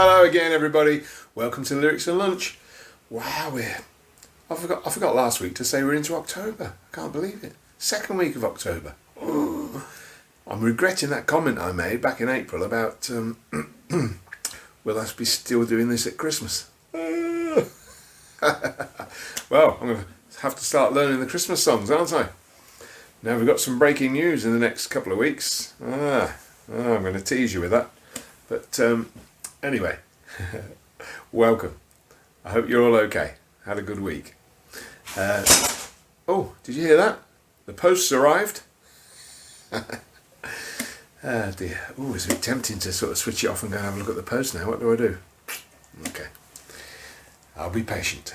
Hello again, everybody. Welcome to Lyrics and Lunch. Wow, I forgot last week to say we're into October. I can't believe it. Second week of October. Oh, I'm regretting that comment I made back in April about will I be still doing this at Christmas? Well, I'm going to have to start learning the Christmas songs, aren't I? Now we've got some breaking news in the next couple of weeks. I'm going to tease you with that. But anyway, welcome. I hope you're all okay. Had a good week. Oh, did you hear that? The post's arrived. Ah dear. Oh, it's a bit tempting to sort of switch it off and go and have a look at the post now. What do I do? Okay. I'll be patient.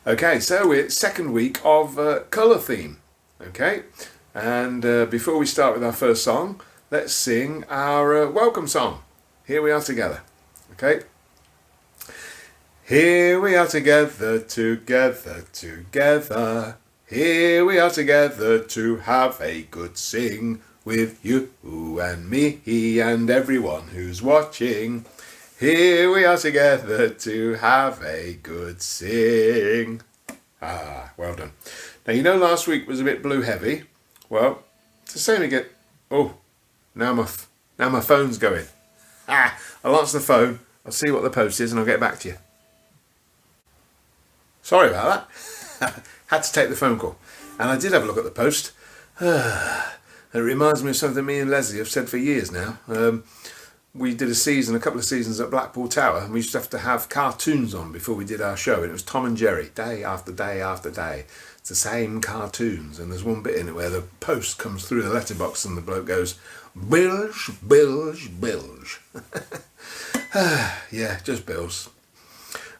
Okay, so we're second week of colour theme. Okay, and before we start with our first song, let's sing our welcome song. Here we are together. Okay. Here we are together, together, together. Here we are together to have a good sing with you and me and everyone who's watching. Here we are together to have a good sing. Ah, well done. Now, you know last week was a bit blue heavy. Well, it's the same again. Oh, now my phone's going. I'll answer the phone. I'll see what the post is and I'll get back to you. Sorry about that. Had to take the phone call. And I did have a look at the post. It reminds me of something me and Leslie have said for years now. We did a couple of seasons at Blackpool Tower, and we used to have cartoons on before we did our show, and it was Tom and Jerry, day after day after day. It's the same cartoons, and there's one bit in it where the post comes through the letterbox and the bloke goes, bilge, bilge, bilge. Yeah, just bills.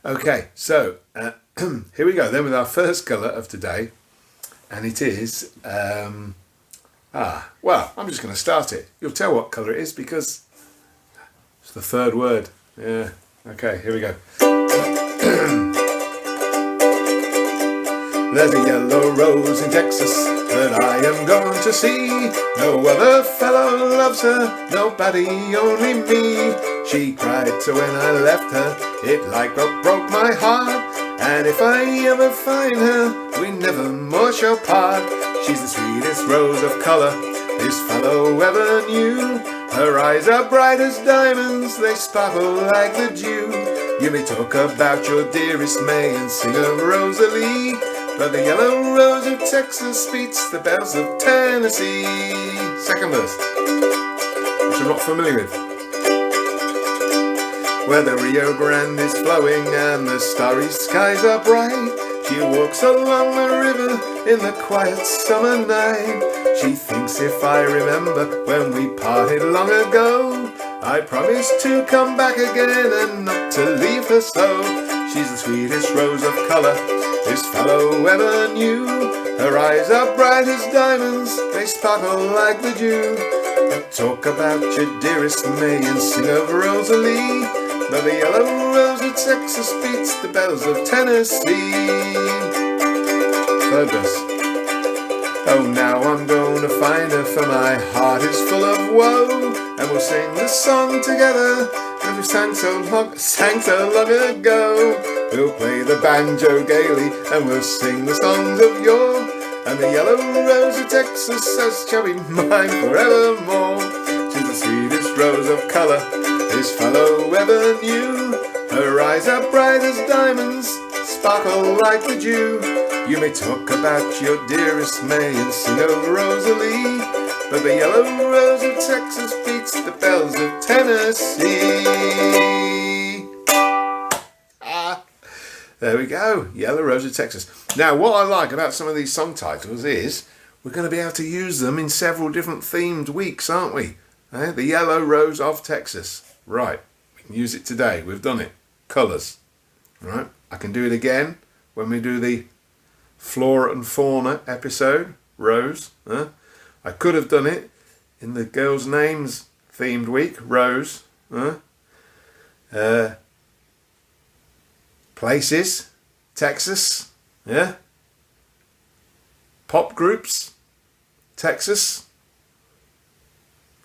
Okay, so here we go then with our first colour of today, and it is, well, I'm just going to start it. You'll tell what colour it is because it's the third word. Yeah, okay, here we go. There's a yellow rose in Texas that I am going to see. No other fellow loves her, nobody, only me. She cried so when I left her, it like broke my heart. And if I ever find her, we never more shall part. She's the sweetest rose of colour this fellow ever knew. Her eyes are bright as diamonds, they sparkle like the dew. You may talk about your dearest May and sing of Rosalie, but the yellow rose of Texas beats the bells of Tennessee. Second verse, which I'm not familiar with. Where the Rio Grande is flowing and the starry skies are bright, she walks along the river in the quiet summer night. She thinks if I remember when we parted long ago, I promised to come back again and not to leave her so. She's the sweetest rose of colour this fellow ever knew. Her eyes are bright as diamonds, they sparkle like the dew. Talk about your dearest May and sing of Rosalie, but the yellow rose of Texas beats the bells of Tennessee. Third verse. Oh, now I'm gonna find her, for my heart is full of woe, and we'll sing the song together that we sang so long ago. We'll play the banjo gaily, and we'll sing the songs of yore, and the yellow rose of Texas says shall be mine forevermore. She's the sweetest rose of colour this fellow ever knew. Her eyes are bright as diamonds, sparkle like the dew. You may talk about your dearest May and sing of Rosalie, but the yellow rose of Texas beats the bells of Tennessee. There we go, Yellow Rose of Texas. Now, what I like about some of these song titles is we're going to be able to use them in several different themed weeks, aren't we? The Yellow Rose of Texas. Right, we can use it today. We've done it. Colours. Right, I can do it again when we do the Flora and Fauna episode, Rose. I could have done it in the Girls' Names themed week, Rose. Places, Texas. Yeah. Pop groups, Texas.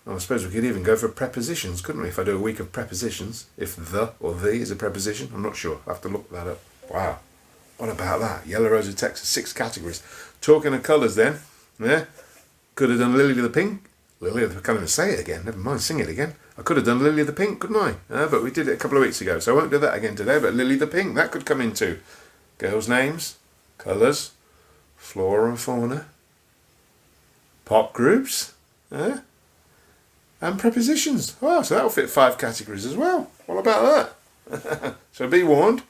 I suppose we could even go for prepositions, couldn't we, if I do a week of prepositions, if the or the is a preposition. I'm not sure. I have to look that up. Wow. What about that? Yellow Rose of Texas, 6 categories. Talking of colours then, yeah? Could have done Lily of the Pink. Lily of the... I can't even say it again. Never mind, sing it again. I could have done Lily of the Pink, couldn't I? But we did it a couple of weeks ago, so I won't do that again today. But Lily of the Pink, that could come into girls' names, colours, flora and fauna, pop groups, and prepositions. Oh, so that'll fit 5 categories as well. What about that? So be warned.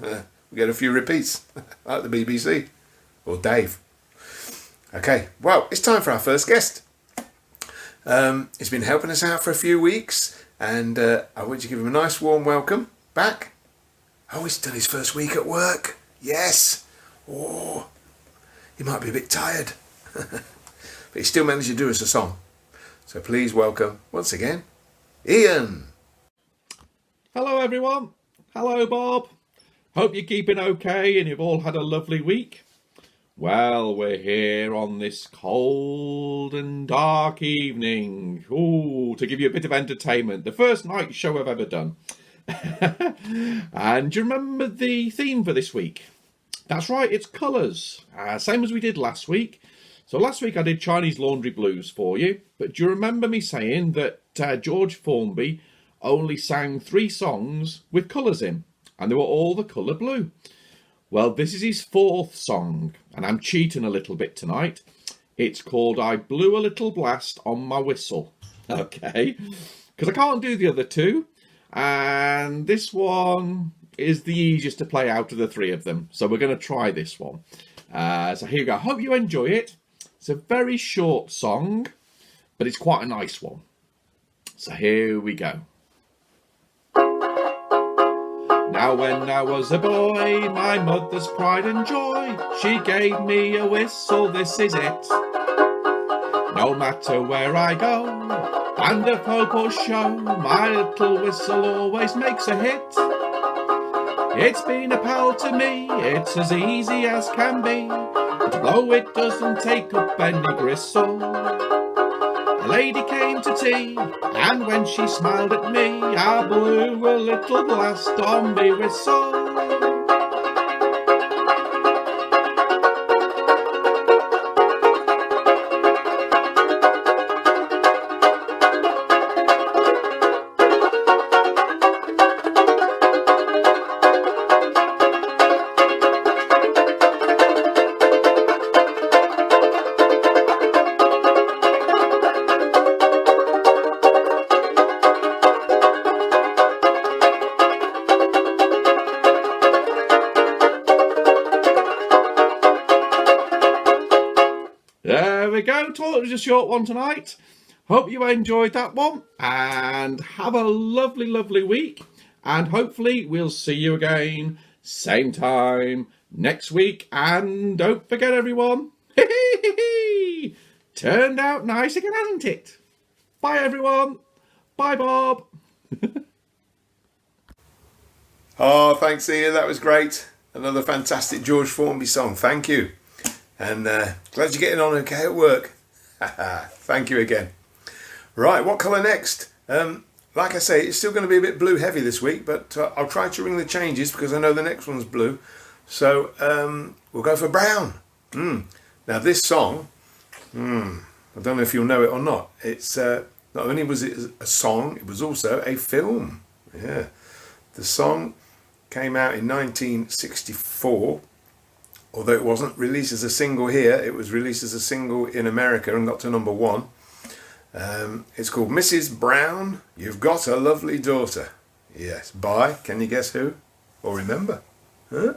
We get a few repeats, like the BBC or Dave. Okay, well, it's time for our first guest. He's been helping us out for a few weeks, and I want to give him a nice warm welcome back. Oh, he's done his first week at work. Yes. Oh, he might be a bit tired, but he still managed to do us a song. So please welcome, once again, Ian. Hello everyone. Hello Bob. Hope you're keeping okay and you've all had a lovely week. Well, we're here on this cold and dark evening. Ooh, to give you a bit of entertainment. The first night show I've ever done. And do you remember the theme for this week? That's right, it's colours. Same as we did last week. So last week I did Chinese Laundry Blues for you. But do you remember me saying that George Formby only sang 3 songs with colours in? And they were all the colour blue. Well, this is his 4th song, and I'm cheating a little bit tonight. It's called I Blew a Little Blast on My Whistle. Okay? Because I can't do the other 2. And this one is the easiest to play out of the 3 of them. So we're going to try this one. So here you go. Hope you enjoy it. It's a very short song, but it's quite a nice one. So here we go. Now when I was a boy, my mother's pride and joy, she gave me a whistle, this is it. No matter where I go, band of hope or show, my little whistle always makes a hit. It's been a pal to me, it's as easy as can be, to blow it doesn't take up any gristle. A lady came to tea, and when she smiled at me, I blew a little blast on me whistle. There we go. It was a short one tonight. Hope you enjoyed that one and have a lovely, lovely week. And hopefully we'll see you again same time next week. And don't forget everyone, turned out nice again, hasn't it? Bye everyone. Bye Bob. Oh, thanks Ian, that was great. Another fantastic George Formby song. Thank you. And glad you're getting on okay at work. Thank you again. Right, what colour next? Like I say, it's still going to be a bit blue heavy this week, but I'll try to ring the changes because I know the next one's blue. So we'll go for brown. Now this song, I don't know if you'll know it or not. It's not only was it a song, it was also a film. Yeah, the song came out in 1964. Although it wasn't released as a single here, it was released as a single in America and got to number 1. It's called Mrs. Brown, You've Got a Lovely Daughter. Yes, by, can you guess who? Or remember? Huh?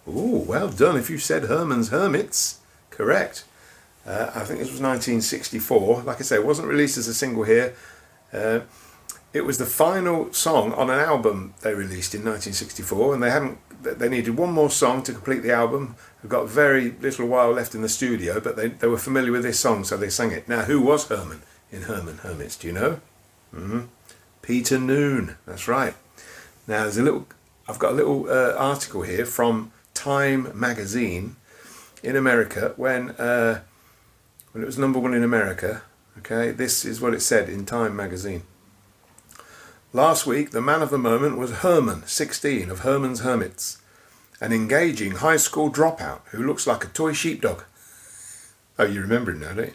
Ooh, well done if you said Herman's Hermits. Correct. I think this was 1964. Like I say, it wasn't released as a single here. It was the final song on an album they released in 1964, and they needed one more song to complete the album. They've got very little while left in the studio, but they were familiar with this song, so they sang it. Now, who was Herman in Herman Hermits? Do you know? Peter Noone. That's right. Now, I've got a little article here from Time magazine in America when it was number 1 in America. Okay, this is what it said in Time magazine. Last week, the man of the moment was Herman, 16, of Herman's Hermits, an engaging high school dropout who looks like a toy sheepdog. Oh, you remember him now, don't you?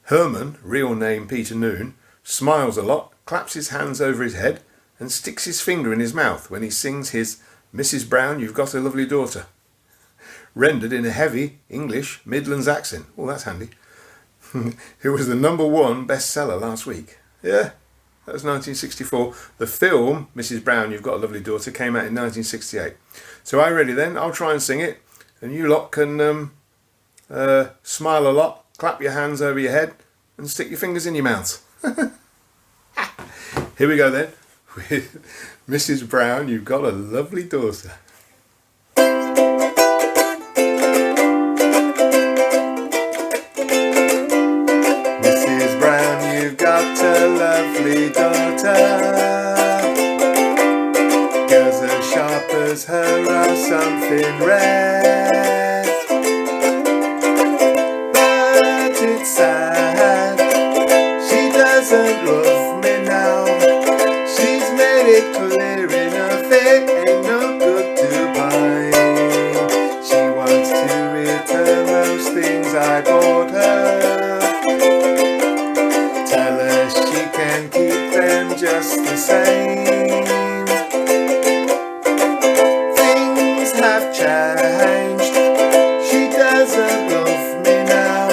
Herman, real name Peter Noon, smiles a lot, claps his hands over his head, and sticks his finger in his mouth when he sings his Mrs. Brown, You've Got a Lovely Daughter, rendered in a heavy English Midlands accent. Oh, that's handy. It was the #1 bestseller last week. Yeah, that was 1964. The film, Mrs. Brown, You've Got a Lovely Daughter, came out in 1968. So I ready then? I'll try and sing it, and you lot can smile a lot, clap your hands over your head, and stick your fingers in your mouth. Here we go then, with Mrs. Brown, You've Got a Lovely Daughter. Mrs. Brown, you've got a lovely daughter. Girls as sharp as her are something rare. But it's sad, she doesn't love me now. She's made it clear enough, it ain't no good to pine. She wants to return those things I bought her. Tell her she can keep them just the same. Things have changed, she doesn't love me now.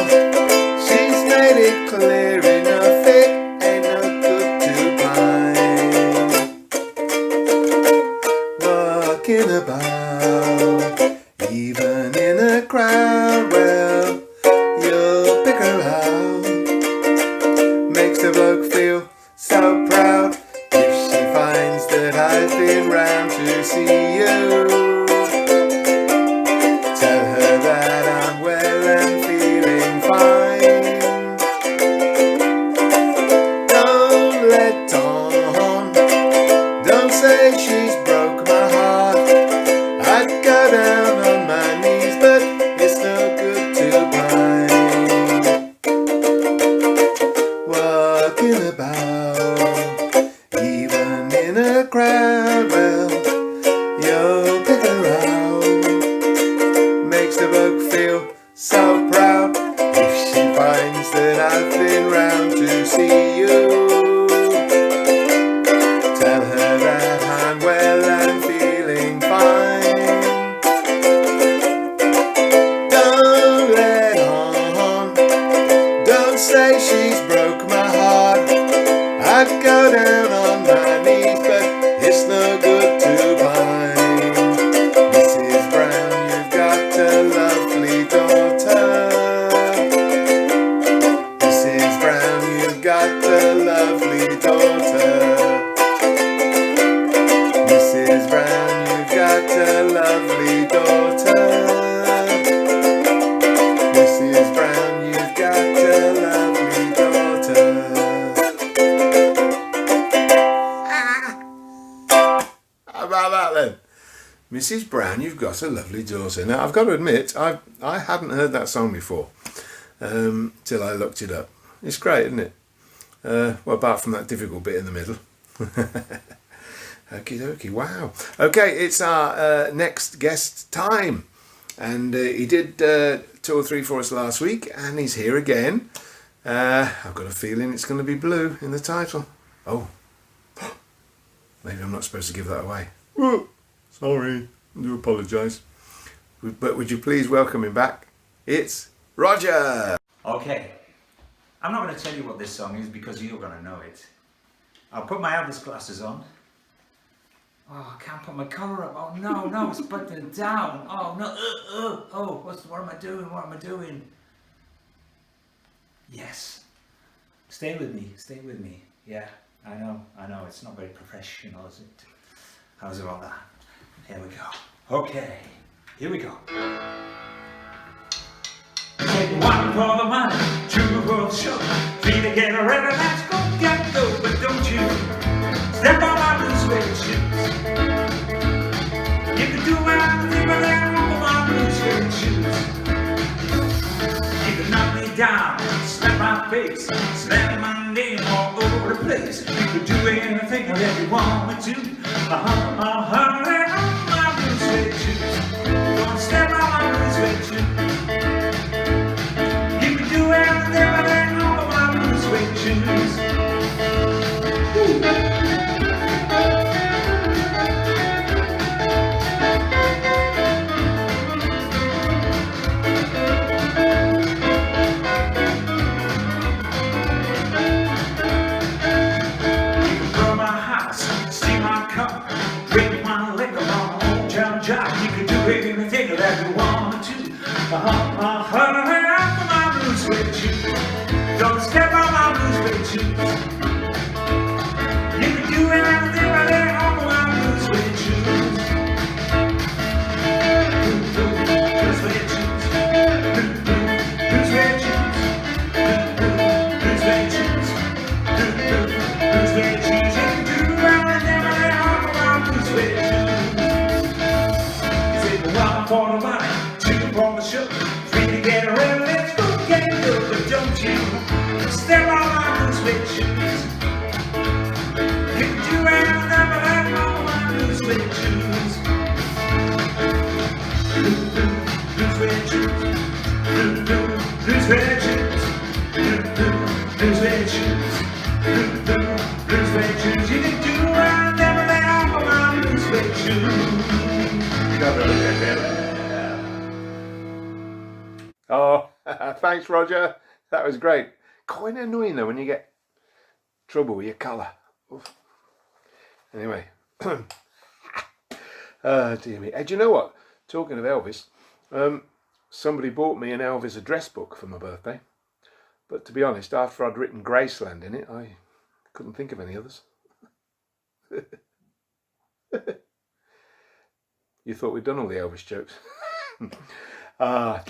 She's made it clear enough, it ain't no good to pine. Walking about, even in a crowd, well, you'll pick her out. Makes the bloke feel so proud if she finds that I've been round to see you. Tell her that I'm well and feeling fine. Don't let on, don't say she's broke my heart. I'd go down on my knees, but it's no good to pine. Walking about, even in a crowd, well, you'll pick her out. Makes the bloke feel so proud if she finds that I've been round to see you. Tell her that I'm well and feeling fine. Don't let on, don't say she's broke my heart. I'd go down on my knees, but it's no good to pine. Mrs. Brown, you've got a lovely daughter. Mrs. Brown, you've got a lovely daughter. Mrs. Brown, you've got a lovely daughter. Mrs. Brown, you've got a lovely daughter. How about that then? Mrs. Brown, you've got a lovely daughter. Now, I've got to admit, I hadn't heard that song before till I looked it up. It's great, isn't it? Well, apart from that difficult bit in the middle. Okie dokie, wow. Okay, it's our next guest time. And he did 2 or 3 for us last week, and he's here again. I've got a feeling it's going to be blue in the title. Oh, maybe I'm not supposed to give that away. Whoa. Sorry, I do apologise. But would you please welcome him back? It's Roger! Okay, I'm not going to tell you what this song is because you're going to know it. I'll put my Atlas glasses on. Oh, I can't put my collar up. Oh no, it's buttoned down. Oh no, oh, what am I doing? Yes. Stay with me. Yeah, I know, it's not very professional, is it? How's about that? Here we go. Okay, here we go. Take 1 for the money, 2 for the show, 3 to get ready, let's go, get go. But don't you step on my blue suede shoes. You can do anything but then walk on my blue suede shoes. You can knock me down, slap my face, slam my name all over the place. You could do anything that you want to. And on my blue suede shoes. Don't step on my blue suede shoes. You could do anything on my blue suede shoes. Anything that you want to. Hurry up for my blue suede shoes. Don't step on my blue suede shoes. You can do anything but lay on my blue suede shoes. Blue suede shoes. Blue suede shoes. Blue suede shoes. Blue suede shoes. You can do anything but lay on my blue suede shoes. One for the money, two for the show, three to get ready, let's go get it good. But don't you step on my blue suede shoes. You can do anything but let on my blue suede shoes. Blue suede shoes. Blue suede shoes. Blue suede shoes. Blue suede shoes. You can do anything but let on my blue suede shoes. Oh, thanks, Roger. That was great. Quite annoying though when you get trouble with your colour. Anyway, dear me. Hey, do you know what? Talking of Elvis, somebody bought me an Elvis address book for my birthday. But to be honest, after I'd written Graceland in it, I couldn't think of any others. You thought we'd done all the Elvis jokes.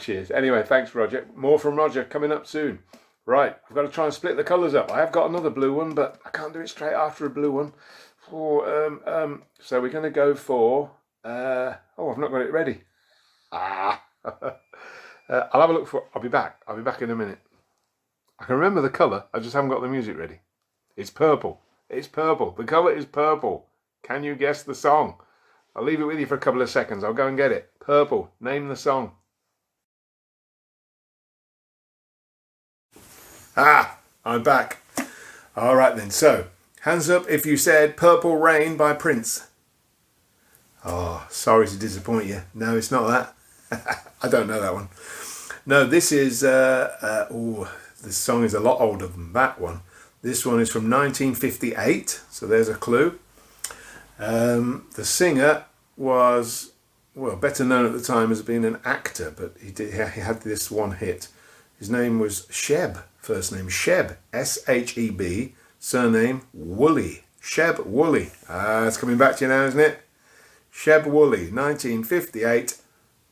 Cheers. Anyway, thanks, Roger. More from Roger coming up soon. Right, I've got to try and split the colours up. I have got another blue one, but I can't do it straight after a blue one. So we're going to go for... I've not got it ready. I'll have a look for... I'll be back in a minute. I can remember the colour, I just haven't got the music ready. It's purple. It's purple. The colour is purple. Can you guess the song? I'll leave it with you for a couple of seconds. I'll go and get it. Purple. Name the song. I'm back. All right then. So, hands up if you said Purple Rain by Prince. Oh, sorry to disappoint you. No, it's not that. I don't know that one. No, this is... this song is a lot older than that one. This one is from 1958. So there's a clue. The singer was, well, better known at the time as being an actor, but he had this one hit. His name was Sheb, first name Sheb, S-H-E-B, surname Woolley, Sheb Woolley. It's coming back to you now, isn't it? Sheb Woolley, 1958,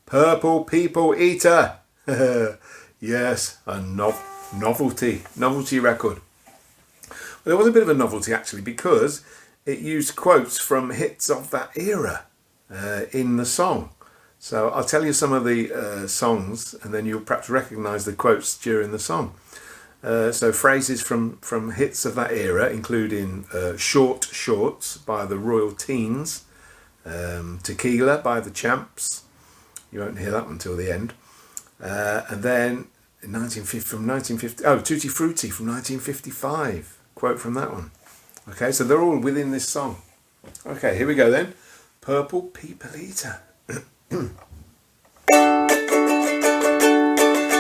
Purple People Eater. Yes, a novelty record. Well, there was a bit of a novelty actually because it used quotes from hits of that era in the song. So I'll tell you some of the songs and then you'll perhaps recognise the quotes during the song. So phrases from hits of that era, including Short Shorts by the Royal Teens, Tequila by the Champs. You won't hear that one until the end. And then from 1950, Tutti Frutti from 1955. Quote from that one. Okay, so they're all within this song. Okay, here we go then. Purple People Eater.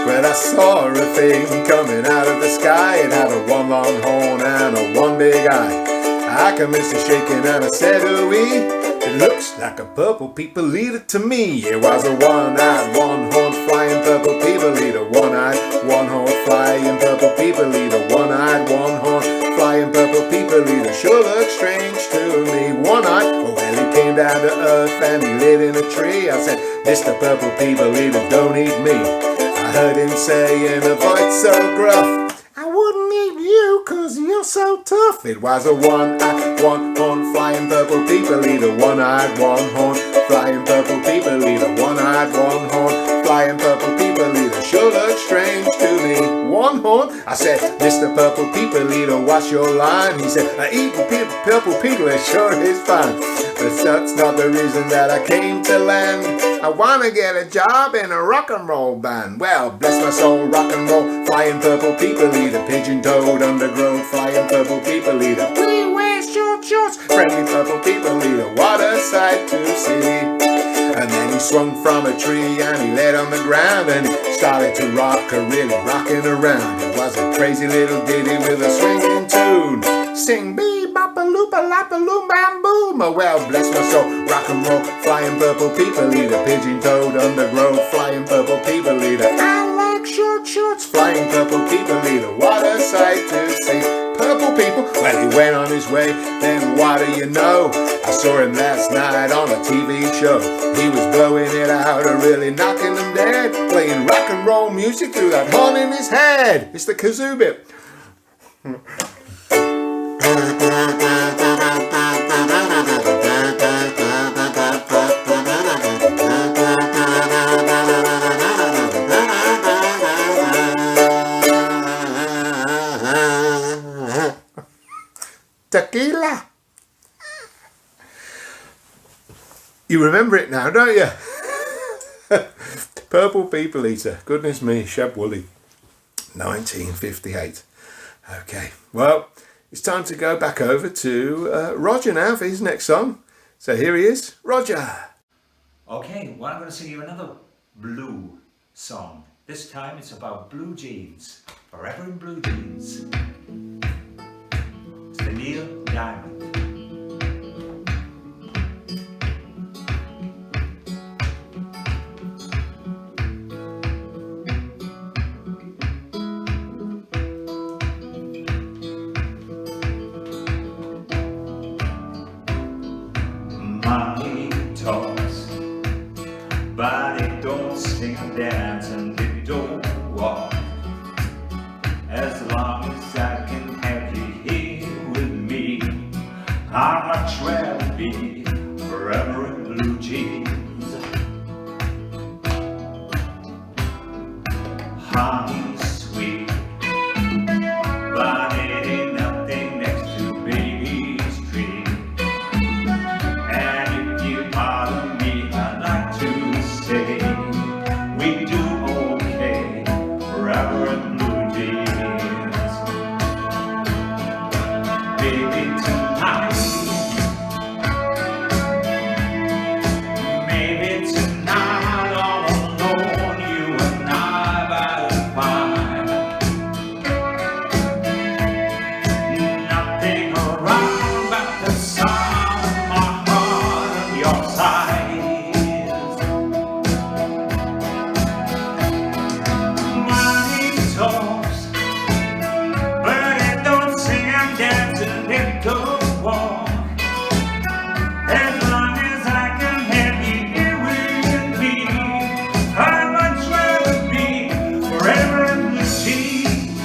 Well, I saw a thing coming out of the sky. It had a one long horn and a one big eye. I commenced to shaking and I said, ooh-wee. It looks like a purple people eater to me. It was a one-eyed, one-horned flying purple people eater. One-eyed, one-horned flying purple people eater. One-eyed, one-horned flying purple people eater. Sure looks strange to me. One-eyed, well, he came down to earth and he lit in a tree. I said, Mr. Purple People Eater, don't eat me. I heard him say in a voice so gruff, I wouldn't eat you cause you're so tough. It was a one-eyed, one-horned flying purple people eater. One-eyed, one-horned flying purple people eater. One-eyed, one-horned flying purple people eater. Sure looks strange to me. one horn. I said, Mr. Purple People Eater, what's your line? He said, eating purple people, it sure is fun. But that's not the reason that I came to land. I want to get a job in a rock and roll band. Well, bless my soul, rock and roll, flying purple people eater, pigeon-toed undergrowth, flying purple people eater. We wear short shorts, friendly purple people eater, what a sight to see. And then he swung from a tree and he laid on the ground and he started to rock, really rocking around. It was a crazy little ditty with a swinging tune. Sing bee boppa loopa lappa loom bam boom. Oh, well, bless my soul, rock and roll, flying purple people eater, pigeon-toed undergrowth, flying purple people eater. I like short shorts, flying purple people eater, what a sight to see. Purple people, well, he went on his way, then what do you know? I saw him last night on a TV show. He was blowing it out and really knocking them dead, playing rock and roll music through that horn in his head. It's the kazoo bit. Tequila. You remember it now, don't you? Purple People Eater. Goodness me, Shep Woolley. 1958. Okay, well, it's time to go back over to Roger now for his next song. So here he is, Roger. Okay, well, I'm going to sing you another blue song. This time it's about blue jeans. Forever in blue jeans. It's the Neil Diamond. Money talks, but it don't sing and dance and it don't walk. As long as I can have you here with me, I'd much rather be forever in blue jeans. Honey sweet, but it ain't nothing next to baby's dream. And if you pardon me, I'd like to say we do okay forever in blue jeans. Baby, tonight, maybe tonight, all alone, you and I by the fire. Nothing around but the sound of my heart on your side. Money talks, but it don't sing and dance and it don't walk. As long as I can have you here with me, I'd much rather be forever in blue jeans.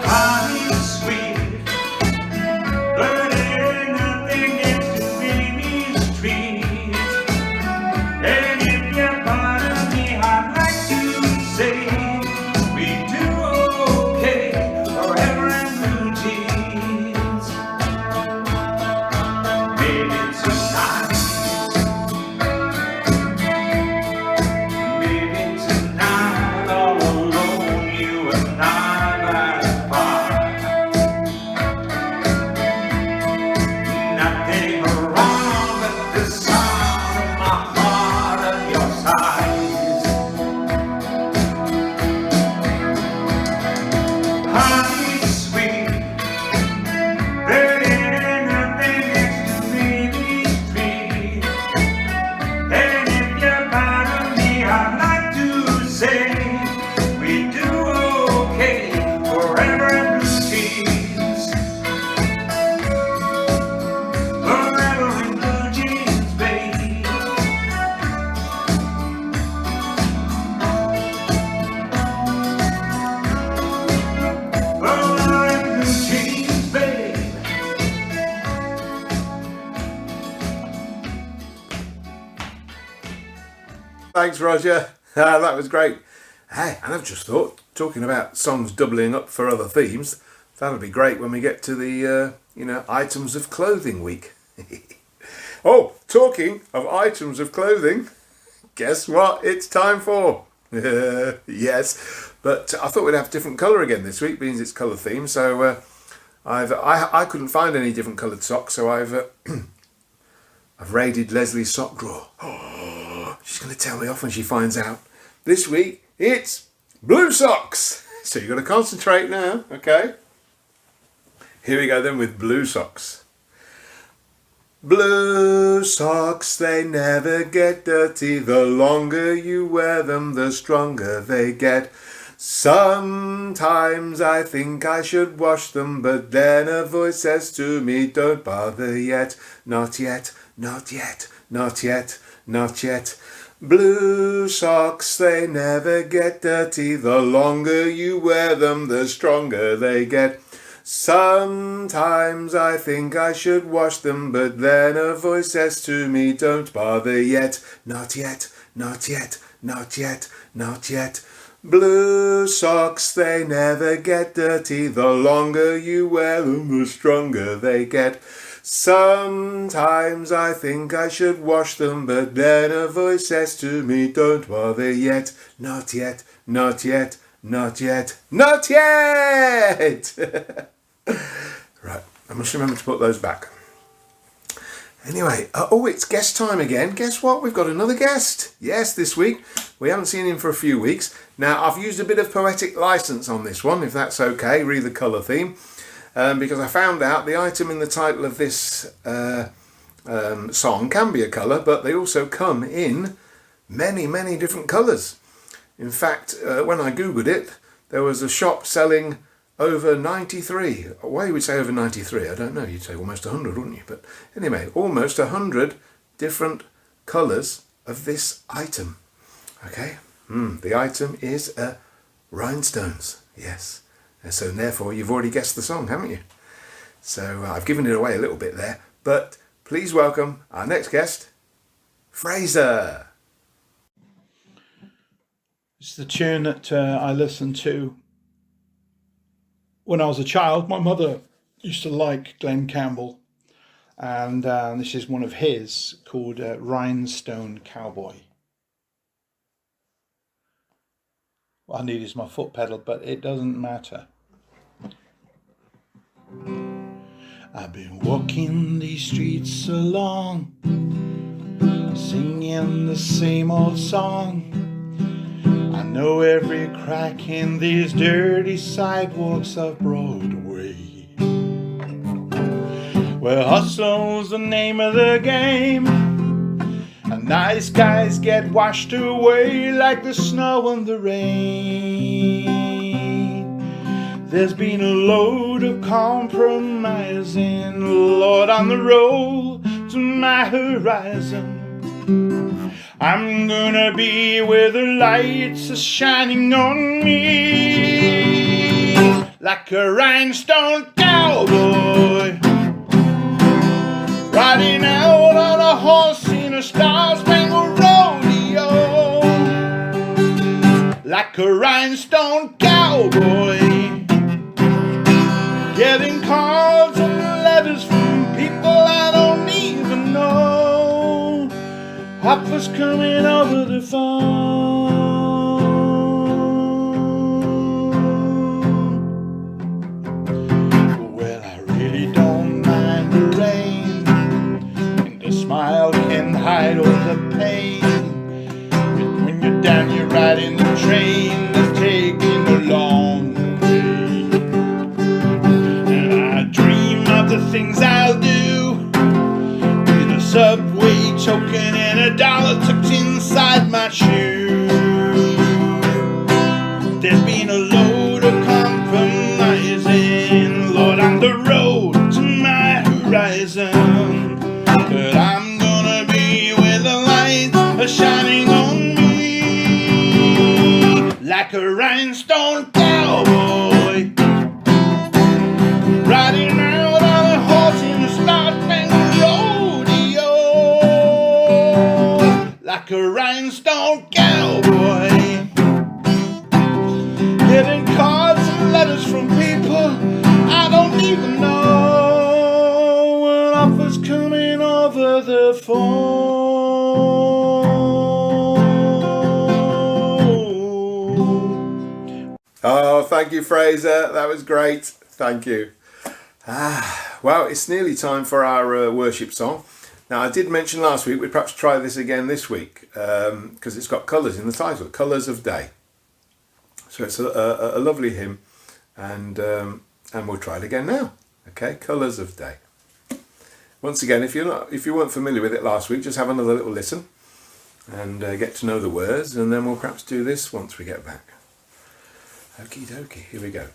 Honey sweet, but it ain't nothing next to baby's trees. And if you pardon me, I'd like to say we do okay forever in blue jeans. Maybe tonight, maybe tonight, all alone, you and I by the fire. Nothing around but the sound of my heart on your sides. Honey sweet, there ain't nothing next to baby's tree. And if you pardon me, I'd like to say we do okay forever in blue jeans. Forever in blue jeans, baby. Forever in blue jeans, baby. Thanks, Roger. That was great. Hey, and I've just thought, talking about songs doubling up for other themes, that'll be great when we get to the, items of clothing week. Oh, talking of items of clothing, guess what it's time for? Yes, but I thought we'd have different colour again this week, being it's colour theme. So I couldn't find any different coloured socks, so I've raided Leslie's sock drawer. Oh, she's going to tell me off when she finds out. This week it's blue socks. So you've got to concentrate now, okay? Here we go then with blue socks. Blue socks, they never get dirty. The longer you wear them, the stronger they get. Sometimes I think I should wash them, but then a voice says to me, don't bother yet. Not yet, not yet, not yet, not yet. Blue socks, they never get dirty. The longer you wear them, the stronger they get. Sometimes I think I should wash them, but then a voice says to me, don't bother yet. Not yet, not yet, not yet, not yet. Blue socks, they never get dirty. The longer you wear them, the stronger they get. Sometimes I think I should wash them, but then a voice says to me, don't bother yet. Not yet, not yet, not yet, not yet. Right, I must remember to put those back. Anyway, it's guest time again. Guess what? We've got another guest. Yes, this week. We haven't seen him for a few weeks. Now, I've used a bit of poetic license on this one, if that's okay, read the colour theme, because I found out the item in the title of this song can be a colour, but they also come in many, many different colours. In fact, when I Googled it, there was a shop selling over 93. Why you would say over 93, I don't know. You'd say almost 100, wouldn't you? But anyway, almost 100 different colours of this item. Okay? The item is rhinestones. Yes. And so therefore you've already guessed the song, haven't you? So I've given it away a little bit there. But please welcome our next guest, Fraser. It's the tune that I listened to when I was a child. My mother used to like Glenn Campbell, and this is one of his called Rhinestone Cowboy. What I need is my foot pedal, but it doesn't matter. I've been walking these streets along, singing the same old song. I know every crack in these dirty sidewalks of Broadway. Well, hustle's the name of the game, and nice guys get washed away like the snow and the rain. There's been a load of compromising, Lord, on the road to my horizon. I'm gonna be where the lights are shining on me, like a rhinestone cowboy, riding out on a horse in a star-spangled rodeo, like a rhinestone cowboy, getting cards and letters from people I don't even know. Offers coming over the phone. Well, I really don't mind the rain, and the smile can hide all the pain. But when you're down, you're riding the train that's taking the long way. And I dream of the things I'll do, with a subway token and a dollar tucked inside my shoe. There's been a load of compromising, Lord, on the road to my horizon. But I'm gonna be where the lights are shining on me, like a rhinestone cowboy, riding out on a horse in a star-spangled rodeo, like a rhinestone cowboy, Oh, thank you, Fraser. That was great. Thank you. Well, it's nearly time for our worship song. Now, I did mention last week we'd perhaps try this again this week because it's got colours in the title, Colours of Day. So it's a lovely hymn, and we'll try it again now. Okay, Colours of Day. Once again, if you weren't familiar with it last week, just have another little listen and get to know the words, and then we'll perhaps do this once we get back. Okie dokie, here we go.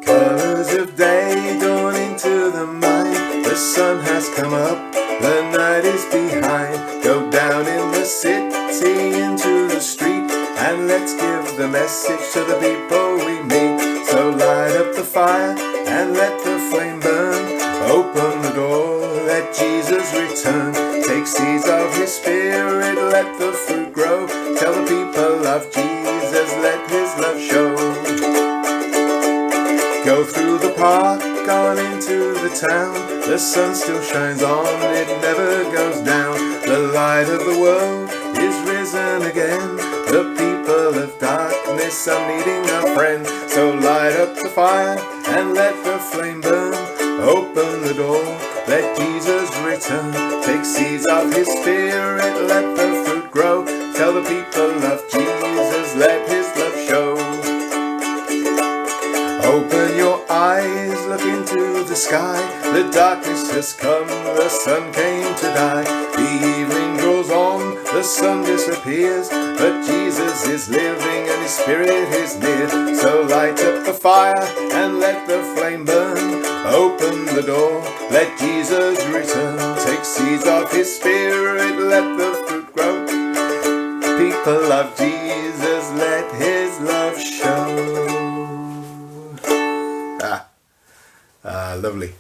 Colours of day dawn into the mind. The sun has come up, the night is behind. Go down in the city into the street, and let's give the message to the people we meet. So light up the fire and let the flame burn. Open the door, let Jesus return. Take seeds of his spirit, let the fruit grow. Tell the people of Jesus, let his love show. Go through the park, on into the town. The sun still shines on, it never goes down. The light of the world is risen again. The people of darkness are needing a friend. So light up the fire and let the flame burn. Open the door, let Jesus return. Take seeds of his spirit, let the fruit grow. Tell the people of Jesus, let his love show. Open your eyes, look into the sky. The darkness has come, the sun came to die. The evening draws on, the sun disappears, but Jesus is living and his spirit is near. So light up the fire and let the flame burn. Open the door, let Jesus return. Take seeds of his spirit, let the fruit grow. People of Jesus, let his love show. Lovely.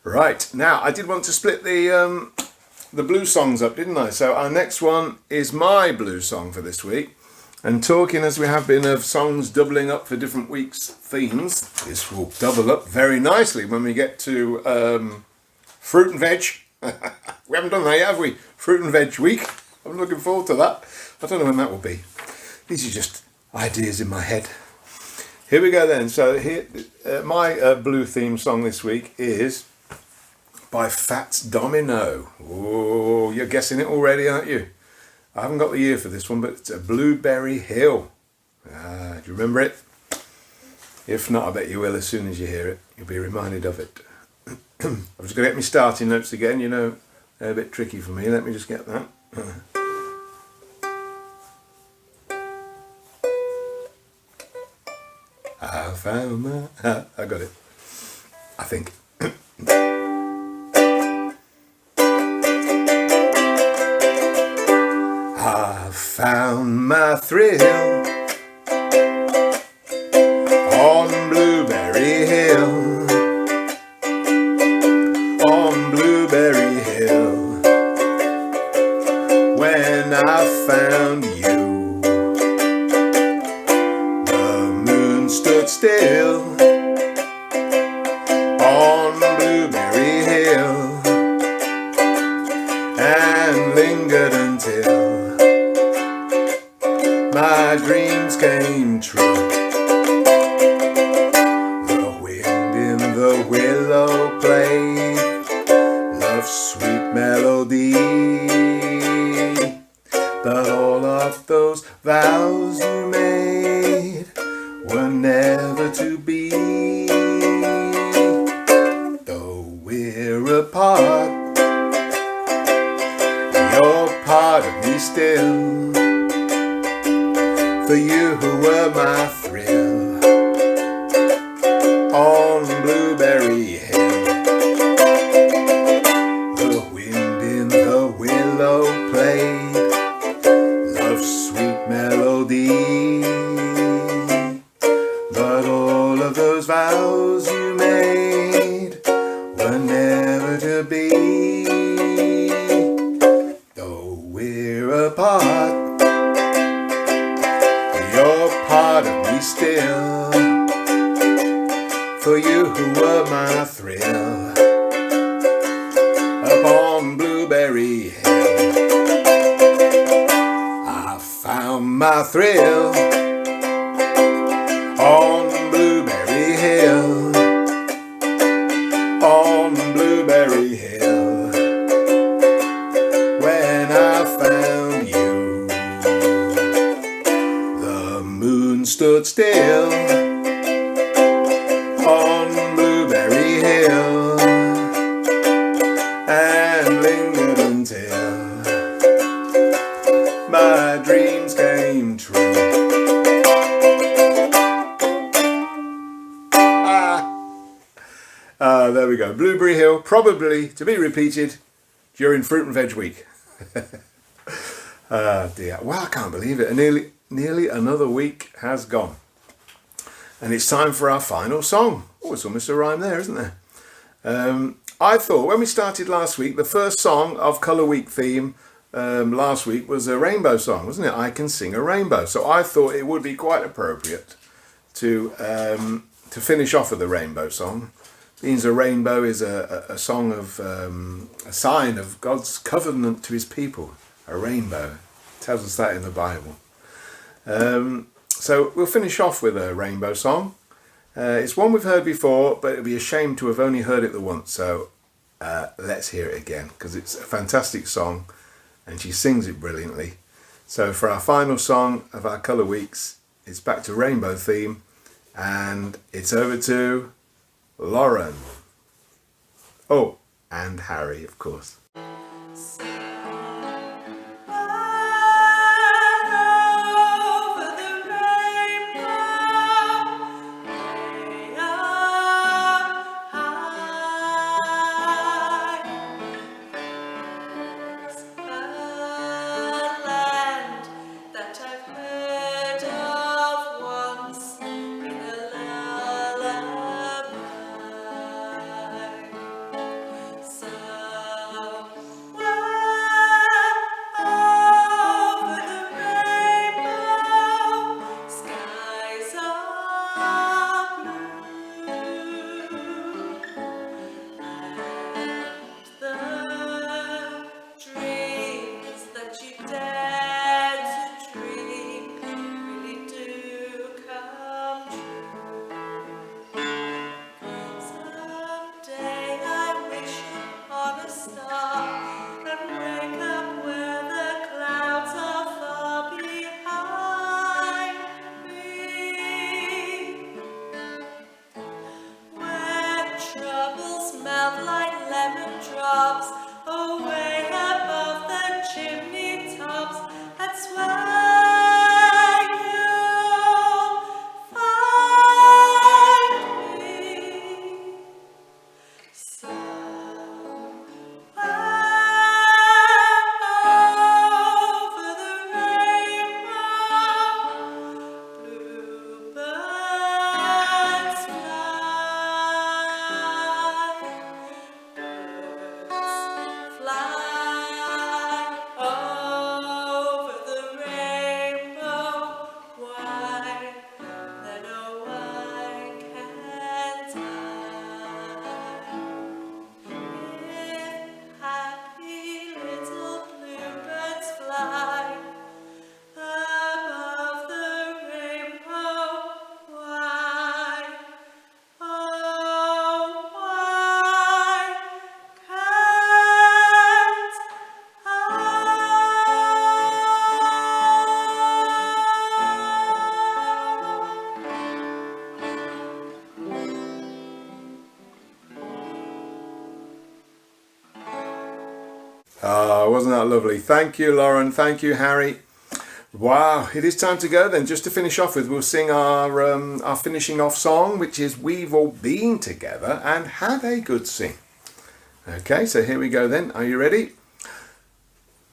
Right, now I did want to split the blues songs up, didn't I? So our next one is my blues song for this week. And talking as we have been of songs doubling up for different weeks' themes, this will double up very nicely when we get to fruit and veg. We haven't done that yet, have we? Fruit and veg week. I'm looking forward to that. I don't know when that will be. These are just ideas in my head. Here we go then. So here, my blue theme song this week is by Fats Domino. Oh, you're guessing it already, aren't you? I haven't got the year for this one, but it's a Blueberry Hill. Do you remember it? If not, I bet you will as soon as you hear it. You'll be reminded of it. I'm just going to get my starting notes again. You know, they're a bit tricky for me. Let me just get that. I found my... I got it. I think. I found my thrill on Blueberry Hill. On Blueberry Hill. When I found you. Stood still on Blueberry Hill and lingered until my dreams came true. The wind in the willow played love's sweet melody, but all of those vows you made were never to be. Though we're apart, you're part of me still. For you were my thrill on Blueberry Hill. The wind in the willow played love's sweet melody, but all of those vows you made were ever to be. Though we're apart, you're part of me still. For you who were my thrill upon Blueberry Hill. I found my thrill on Blueberry Hill. On Blueberry Hill, when I found you, the moon stood still on Blueberry Hill and lingered until my dreams came true. There we go. Blueberry Hill, probably to be repeated during Fruit and Veg Week. Dear. Well, I can't believe it. Nearly another week has gone. And it's time for our final song. Oh, it's almost a rhyme there, isn't there? I thought when we started last week, the first song of Colour Week theme last week was a rainbow song, wasn't it? I Can Sing a Rainbow. So I thought it would be quite appropriate to finish off with the rainbow song. Means a rainbow is a song of a sign of God's covenant to his people. A rainbow tells us that in the Bible. So we'll finish off with a rainbow song. It's one we've heard before, but it'd be a shame to have only heard it the once. So let's hear it again, because it's a fantastic song and she sings it brilliantly. So for our final song of our Colour Weeks, it's back to rainbow theme, and it's over to Lauren. Oh, and Harry, of course. Wasn't that lovely? Thank you, Lauren. Thank you, Harry. Wow, it is time to go then. Just to finish off with, we'll sing our finishing off song, which is We've All Been Together and Had a Good Sing. Okay, so here we go then. Are you ready?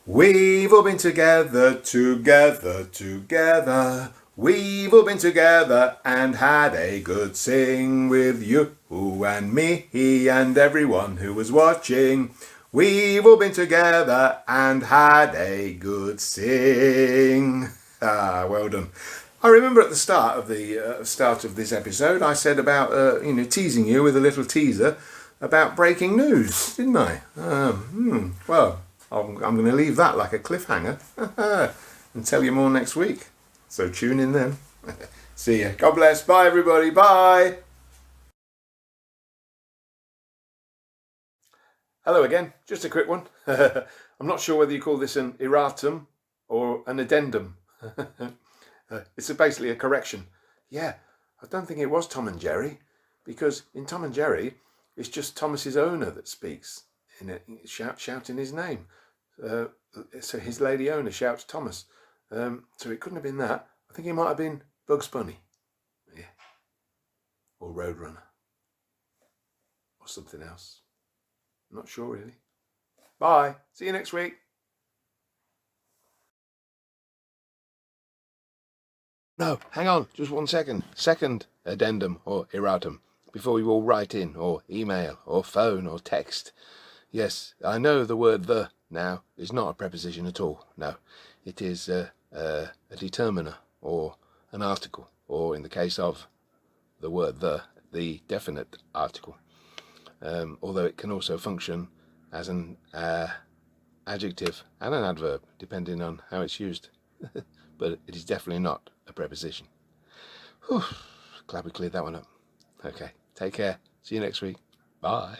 We've all been together, together, together. We've all been together and had a good sing with you and me and everyone who was watching. We've all been together and had a good sing. Ah, well done. I remember at the start of this episode, I said about teasing you with a little teaser about breaking news, didn't I? Well, I'm going to leave that like a cliffhanger and tell you more next week. So tune in then. See ya. God bless. Bye, everybody. Bye. Hello again. Just a quick one. I'm not sure whether you call this an erratum or an addendum. It's basically a correction. Yeah, I don't think it was Tom and Jerry, because in Tom and Jerry, it's just Thomas's owner that speaks, shouting his name. So his lady owner shouts Thomas. So it couldn't have been that. I think it might have been Bugs Bunny. Yeah. Or Roadrunner. Or something else. I'm not sure really. Bye. See you next week. No, hang on, just 1 second. Second addendum or erratum, before you all write in, or email, or phone, or text. Yes, I know the word the now is not a preposition at all. No, it is a determiner, or an article, or in the case of the word the definite article. Although it can also function as an adjective and an adverb, depending on how it's used. But it is definitely not a preposition. Whew, glad we cleared that one up. Okay, take care. See you next week. Bye.